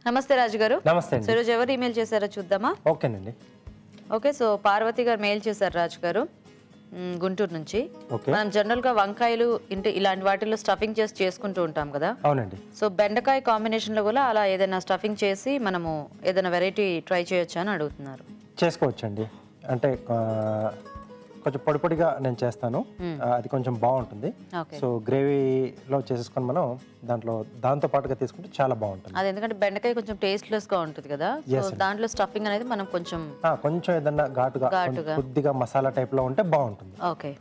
నమస్తే రాజు గారు. నమస్తే అండి. ఈరోజు ఎవరు ఈమెయిల్ చేశారో చూద్దామా? ఓకేనండి. ఓకే, సో పార్వతి గారు మెయిల్ చేశారు రాజు గారు గుంటూరు నుంచి. మనం జనరల్ గా వంకాయలు ఇంటి ఇలాంటి వాటిల్లో స్టఫింగ్ చేసి చేసుకుంటూ ఉంటాం కదా. అవునండి. సో బెండకాయ కాంబినేషన్ లో కూడా అలా ఏదైనా స్టఫింగ్ చేసి మనము ఏదైనా వెరైటీ ట్రై చేయొచ్చా అని అడుగుతున్నారు. చేసుకోవచ్చండి. అంటే కొంచెం పొడి పొడిగా నేను చేస్తాను, అది కొంచెం బాగుంటుంది. సో గ్రేవీలో చేసేసుకొని మనం దాంతో పాటుగా తీసుకుంటే చాలా బాగుంటుంది. అది ఎందుకంటే బెండకాయ కొంచెం టేస్ట్లెస్ గా ఉంటుంది కదా, సో దాంట్లో స్టఫింగ్ అనేది మనం కొంచెం ఏదన్నా ఘాటుగా కొద్దిగా మసాలా టైప్ లో ఉంటే బాగుంటుంది. ఓకే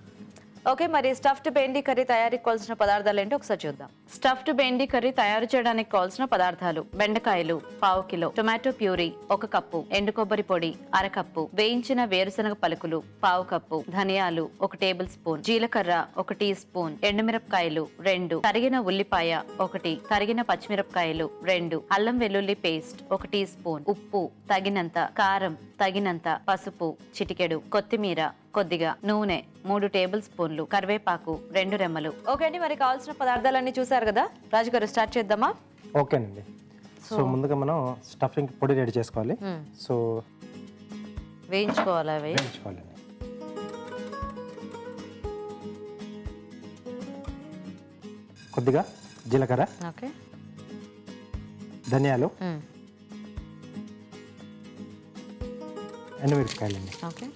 ఓకే మరి స్టఫ్డ్ బెండి కర్రీ తయారీకి కావాల్సిన పదార్థాలు ఏంటో ఒకసారి చూద్దాం. స్టఫ్డ్ బెండి కర్రీ తయారు చేయడానికి కావాల్సిన పదార్థాలు: బెండకాయలు 1/2 కిలో, టొమాటో ప్యూరీ 1 కప్పు, ఎండు కొబ్బరి పొడి 1/2 కప్పు, వేయించిన వేరుశనగ పలుకులు 1/2 కప్పు, ధనియాలు 1 టేబుల్ స్పూన్, జీలకర్ర 1 టీ స్పూన్, ఎండుమిరపకాయలు 2, తరిగిన ఉల్లిపాయ 1, తరిగిన పచ్చిమిరపకాయలు 2, అల్లం వెల్లుల్లి పేస్ట్ 1 టీ స్పూన్, ఉప్పు తగినంత, కారం తగినంత, పసుపు చిటికెడు, కొత్తిమీర కొద్దిగా, నూనె 3 టేబుల్ స్పూన్లు, కరివేపాకు 2 రెమ్మలు. ఓకే అండి, మరి కావాల్సిన పదార్థాలన్నీ చూసారు కదా. రాజుగారు స్టార్ట్ చేద్దామా? ఓకేనండి. సో ముందుగా మనం స్టఫింగ్ పొడి రెడీ చేసుకోవాలి. సో వేయించుకోవాలా? వేయించుకోవాలండి. కొద్దిగా జీలకర్ర, ఓకే, ధనియాలు, ఎండుమిరపకాయలండి. ఓకే,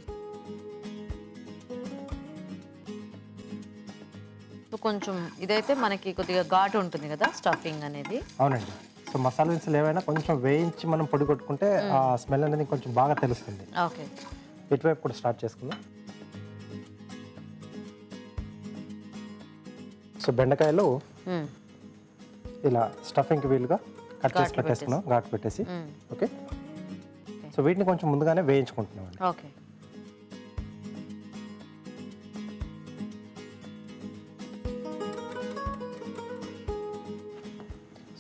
కొంచెం ఇదైతే మనకి కొద్దిగా ఘాటు ఉంటుంది కదా స్టఫింగ్ అనేది. అవునండి. సో మసాలా దినుసులు ఏవైనా కొంచెం వేయించి మనం పొడి కొట్టుకుంటే ఆ స్మెల్ అనేది కొంచెం బాగా తెలుస్తుంది. ఓకే, ఇటువైపు కూడా స్టార్ట్ చేసుకుందాం. సో బెండకాయలు ఇలా స్టఫింగ్కి వీలుగా కట్ చేసి పెట్టేసుకున్నాం, ఘాటు పెట్టేసి. ఓకే, సో వీటిని కొంచెం ముందుగానే వేయించుకుంటున్నాం. ఓకే,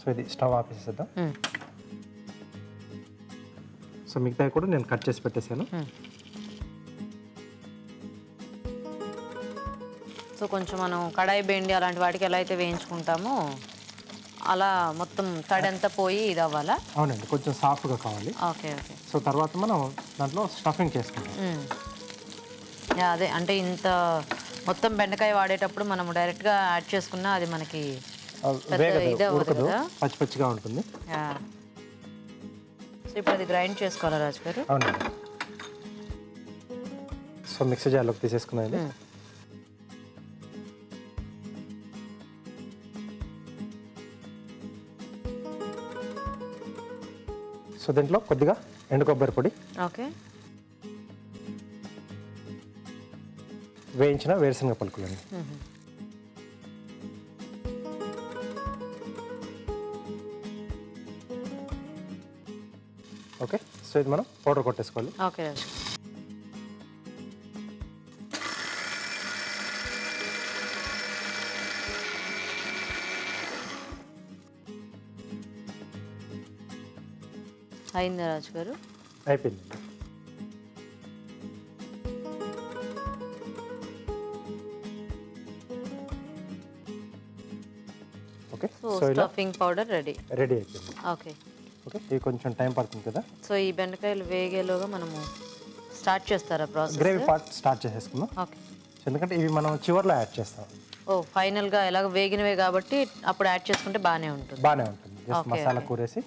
సో ఇది స్టవ్ ఆపేసేద్దాం. సో మిగతా కూడా నేను కట్ చేసి పెట్టేశాను. సో కొంచెం మనం కడాయి బెండి అలాంటి వాటికి ఎలా అయితే వేయించుకుంటామో అలా మొత్తం తడంతా పోయి ఇది అవ్వాలా? అవునండి, కొంచెం సాఫ్ట్గా కావాలి. Okay okay. సో తర్వాత మనం దాంట్లో స్టఫింగ్ చేసుకుంటాం. అదే అంటే ఇంత మొత్తం బెండకాయ వాడేటప్పుడు మనం డైరెక్ట్గా యాడ్ చేసుకున్నా అది మనకి ఉడకదు, పచ్చి పచ్చిగా ఉంటుంది. సో ఇప్పుడు అది గ్రైండ్ చేసుకోవాలా రాజు గారు? అవునండి. సో మిక్సీ జార్లోకి తీసేసుకున్నది. సో దీంట్లో కొద్దిగా ఎండు కొబ్బరి పొడి, ఓకే, వేయించిన వేరుశనగ పలుకులండి. ఓకే, సో ఇది మనం పౌడర్ కొట్టేసుకోవాలి. ఓకే రాజు. అయిందా రాజు గారు? అయిపోయింది. Okay, so stuffing powder ready అయిపోయింది. ఓకే ఓకే, ఇది కొంచెం టైం పడుతుంది కదా. సో ఈ బెండకాయలు వేగేలోగా మనము స్టార్ట్ చేస్తారా ప్రాసెస్? గ్రేవీ పార్ట్ స్టార్ట్ చేసేసుకుందాం. ఓకే, ఎందుకంటే ఇవి మనం చివర్లో యాడ్ చేస్తాం. ఓ ఫైనల్గా ఎలాగ వేగినవే కాబట్టి అప్పుడు యాడ్ చేసుకుంటే బాగానే ఉంటుంది. బాగానే ఉంటుంది. జస్ట్ మసాలా కూరేసి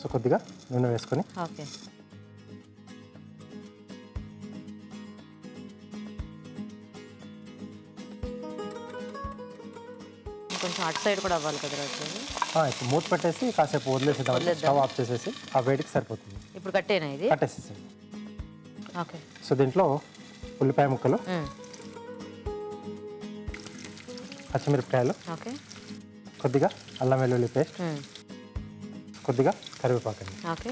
సో కొద్దిగా నూనె వేసుకొని, ఓకే, కొంచెం అటు సైడ్ కూడా అవ్వాలి కదా రాజు? ఇప్పుడు మూత పెట్టేసి కాసేపు వదిలేసేద్దాం. స్టవ్ ఆఫ్ చేసేసి ఆ వేడికి సరిపోతుంది. ఇప్పుడు కట్టేనా ఇది? కట్టేసేసి. ఓకే, సో దీంట్లో ఉల్లిపాయ ముక్కలు, పచ్చిమిరపకాయలు, ఓకే, కొద్దిగా అల్లం వెల్లుల్లి పేస్ట్, కొద్దిగా కరివేపాకు అండి. ఓకే.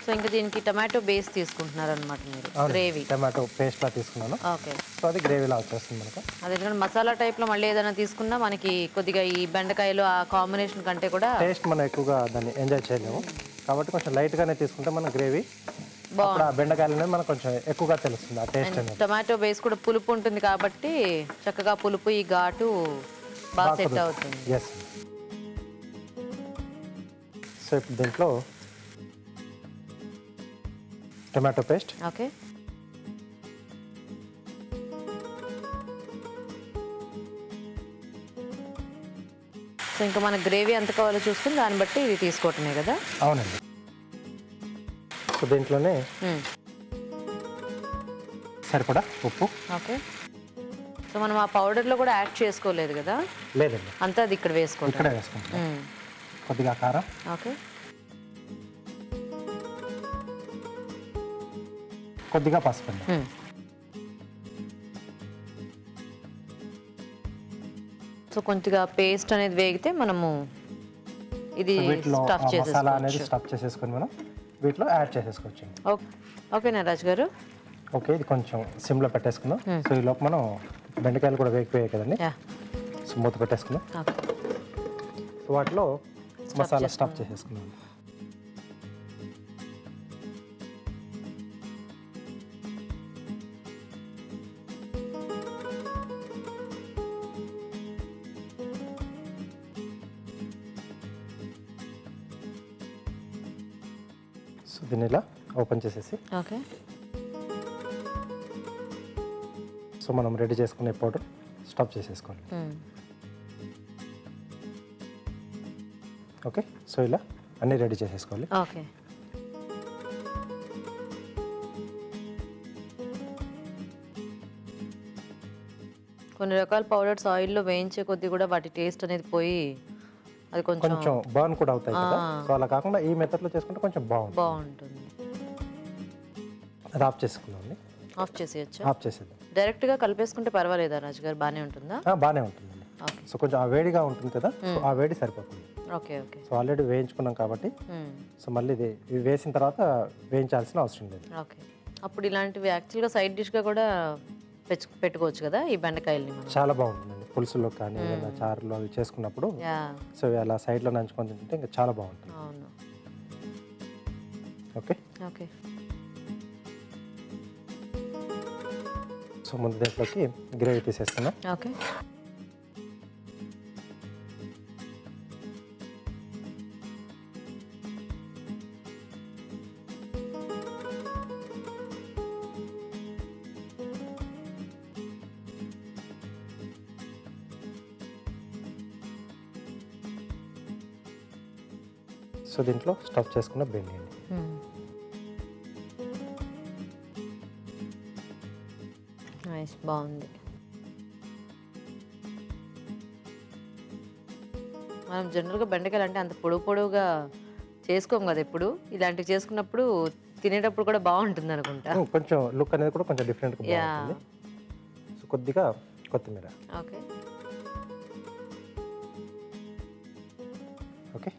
సో ఇంకా దీనికి టమాటో బేస్ తీసుకుంటున్నారు అనమాట మీరు? గ్రేవీ టమాటో పేస్ట్ లా తీసుకున్నాను. ఓకే, సో అది గ్రేవీలా వచ్చేస్తుంది మనకు. అదే మసాలా టైప్లో మళ్ళీ ఏదైనా తీసుకున్నా మనకి కొద్దిగా ఈ బెండకాయలు ఆ కాంబినేషన్ కంటే కూడా టేస్ట్ మనం ఎక్కువగా దాన్ని ఎంజాయ్ చేయలేము. కాబట్టి కొంచెం లైట్గానే తీసుకుంటే మన గ్రేవీ అప్పుడు ఆ బెండకాయలు అనేది మనకు కొంచెం ఎక్కువగా తెలుస్తుంది ఆ టేస్ట్ అనేది. టొమాటో బేస్ కూడా పులుపు ఉంటుంది కాబట్టి చక్కగా పులుపు ఈ ఘాటు బాగా సెట్ అవుతుంది. ఎస్. సో ఇప్పుడు దీంట్లో టొమాటో పేస్ట్, ఓకే, సో ఇంకా మన గ్రేవీ ఎంత కావాలో చూసుకుని దాన్ని బట్టి ఇది తీసుకోవటమే కదా. అవునండి. సో దీంట్లోనే సరిపడా ఉప్పు. ఓకే, సో మనం ఆ పౌడర్లో కూడా యాడ్ చేసుకోలేదు కదా. లేదండి, అంతా అది ఇక్కడ వేసుకోవాలి. ఇక్కడే వేసుకుంటాం. కొద్దిగా కారం. ఓకే, కొద్దిగా పసుపు అండి. సో కొంచెంగా పేస్ట్ అనేది వేగితే మనము ఇది వీటిలో స్టఫ్ మసాలా అనేది చేసేసుకోవచ్చు. స్టఫ్ చేసేసుకొని మనం వీటిలో యాడ్ చేసేసుకోవచ్చు. ఓకేనా రాజు గారు? ఓకే, ఇది కొంచెం సిమ్లో పెట్టేసుకుందాం. సో ఈ లోపు మనం బెండకాయలు కూడా వేగిపోయాయి కదండి. సో మూత పెట్టేసుకుందాం. సో వాటిలో మసాలా స్టఫ్ చేసేసుకుందాం. సో దీన్ని ఇలా ఓపెన్ చేసేసి ఓకే, సో మనం రెడీ చేసుకునే పౌడర్ స్టఫ్ చేసేసుకోండి. ఓకే, సో ఇలా అన్నీ రెడీ చేసేసుకోవాలి. ఓకే, కొన్ని రకాల పౌడర్స్ ఆయిల్లో వేయించే కొద్దీ కూడా వాటి టేస్ట్ అనేది పోయి అది కొంచెం బర్న్ కూడా అవుతాయి కదా. సో అలా కాకుండా ఈ మెథడ్లో చేసుకుంటే కొంచెం బాగుంటుంది. అది ఆఫ్ చేసుకుందామండి. ఆఫ్ చేసేయచ్చా? ఆఫ్ చేసేద్దాం. డైరెక్ట్గా కలిపేసుకుంటే పర్వాలేదా రాజు గారు? బాగానే ఉంటుందా? బాగానే ఉంటుందండి. సో కొంచెం ఆ వేడిగా ఉంటుంది కదా, సో ఆ వేడి సరిపోతుంది. ఓకే, ఓకే, సో ఆల్రెడీ వేయించుకున్నాం కాబట్టి సో మళ్ళీ ఇవి వేసిన తర్వాత వేయించాల్సిన అవసరం లేదు. ఓకే, అప్పుడు ఇలాంటివి యాక్చువల్గా సైడ్ డిష్గా కూడా పెట్టుకోవచ్చు కదా ఈ బెండకాయల్ని మనం. చాలా బాగుంటుందండి పులుసులో కానీ ఏదైనా చారులో అవి చేసుకున్నప్పుడు. సో అలా సైడ్లో నంచుకొని తింటే ఇంకా చాలా బాగుంటుంది. అవును. ఓకే, ఓకే, సో ముందు దీంట్లోకి గ్రేవీ తీసేసుకున్నాం. ఓకే, సో దీంట్లో స్టఫ్ చేసుకున్న బెండి అండి. నైస్, బాగుంది. మనం జనరల్గా బెండకాయలు అంటే అంత పొడవుగా చేసుకోం కదా ఎప్పుడు. ఇలాంటివి చేసుకున్నప్పుడు తినేటప్పుడు కూడా బాగుంటుంది అనుకుంటా. కొంచెం లుక్ అనేది కూడా కొంచెం డిఫరెంట్గా బాగుంటుంది. సో కొద్దిగా కొత్తిమీర. Okay, okay,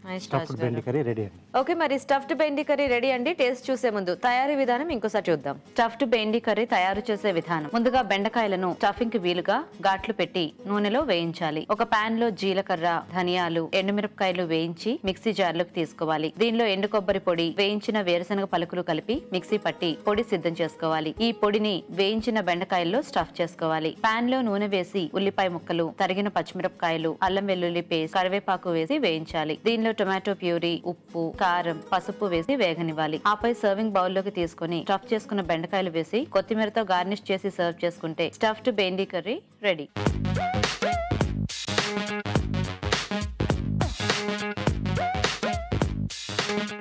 nice. Stuffed bendi curry ready అండి. ఓకే, మరి స్టఫ్డ్ బెండి కర్రీ రెడీ అండి. టేస్ట్ చూసే ముందు తయారీ విధానం ఇంకోసారి చూద్దాం. స్టఫ్డ్ బెండి కర్రీ తయారు చేసే విధానం: ముందుగా బెండకాయలను స్టఫింగ్ కి వీలుగా ఘాట్లు పెట్టి నూనెలో వేయించాలి. ఒక పాన్ లో జీలకర్ర, ధనియాలు, ఎండుమిరపకాయలు వేయించి మిక్సీ జార్లోకి తీసుకోవాలి. దీనిలో ఎండు కొబ్బరి పొడి, వేయించిన వేరుశనగ పలుకులు కలిపి మిక్సీ పట్టి పొడి సిద్ధం చేసుకోవాలి. ఈ పొడిని వేయించిన బెండకాయల్లో స్టఫ్ చేసుకోవాలి. పాన్ లో నూనె వేసి ఉల్లిపాయ ముక్కలు, తరిగిన పచ్చిమిరపకాయలు, అల్లం వెల్లుల్లి పేస్ట్, కరివేపాకు వేసి వేయించాలి. దీనిలో టొమాటో ప్యూరీ, ఉప్పు, కారం, పసుపు వేసి వేగనివ్వాలి. ఆపై సర్వింగ్ బౌల్ లోకి తీసుకుని స్టఫ్ చేసుకున్న బెండకాయలు వేసి కొత్తిమీరతో గార్నిష్ చేసి సర్వ్ చేసుకుంటే స్టఫ్డ్ బెండి కర్రీ రెడీ.